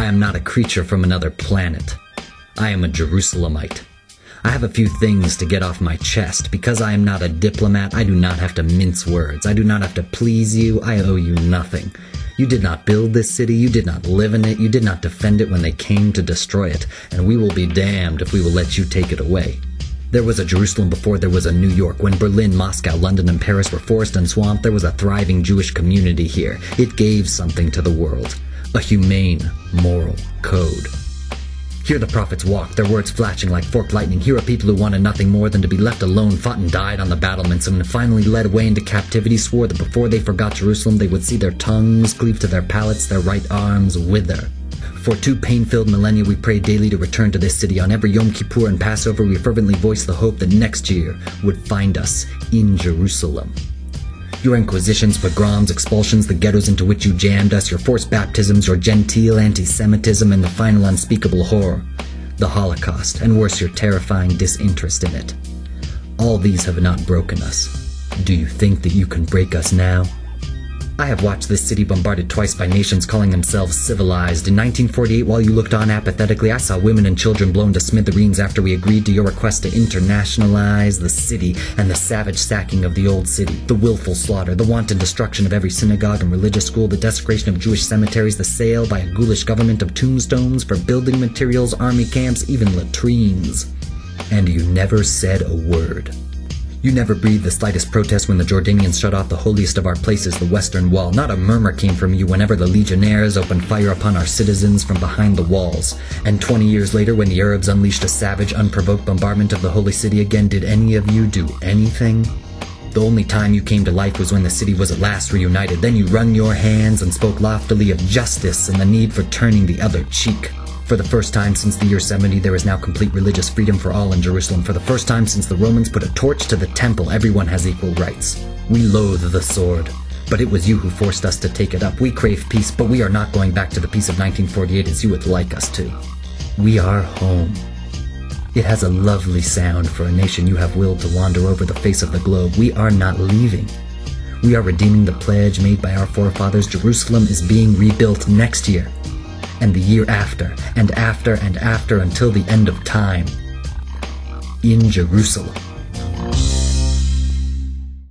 am not a creature from another planet. I am a Jerusalemite. I have a few things to get off my chest. Because I am not a diplomat, I do not have to mince words. I do not have to please you. I owe you nothing. You did not build this city. You did not live in it. You did not defend it when they came to destroy it. And we will be damned if we will let you take it away. There was a Jerusalem before there was a New York. When Berlin, Moscow, London, and Paris were forest and swamp, there was a thriving Jewish community here. It gave something to the world. A humane, moral code. Here the prophets walked, their words flashing like forked lightning. Here are people who wanted nothing more than to be left alone, fought and died on the battlements, and finally led away into captivity, swore that before they forgot Jerusalem, they would see their tongues cleave to their palates, their right arms wither. For 2 pain-filled millennia we prayed daily to return to this city. On every Yom Kippur and Passover we fervently voiced the hope that next year would find us in Jerusalem. Your inquisitions, pogroms, expulsions, the ghettos into which you jammed us, your forced baptisms, your genteel anti-Semitism, and the final unspeakable horror, the Holocaust, and worse, your terrifying disinterest in it. All these have not broken us. Do you think that you can break us now? I have watched this city bombarded twice by nations calling themselves civilized. In 1948, while you looked on apathetically, I saw women and children blown to smithereens after we agreed to your request to internationalize the city, and the savage sacking of the old city, the willful slaughter, the wanton destruction of every synagogue and religious school, the desecration of Jewish cemeteries, the sale by a ghoulish government of tombstones for building materials, army camps, even latrines. And you never said a word. You never breathed the slightest protest when the Jordanians shut off the holiest of our places, the Western Wall. Not a murmur came from you whenever the legionnaires opened fire upon our citizens from behind the walls. And 20 years later, when the Arabs unleashed a savage, unprovoked bombardment of the holy city again, did any of you do anything? The only time you came to life was when the city was at last reunited. Then you wrung your hands and spoke loftily of justice and the need for turning the other cheek. For the first time since the year 70, there is now complete religious freedom for all in Jerusalem. For the first time since the Romans put a torch to the temple, everyone has equal rights. We loathe the sword, but it was you who forced us to take it up. We crave peace, but we are not going back to the peace of 1948 as you would like us to. We are home. It has a lovely sound for a nation you have willed to wander over the face of the globe. We are not leaving. We are redeeming the pledge made by our forefathers. Jerusalem is being rebuilt next year, and the year after, and after, and after, until the end of time. In Jerusalem.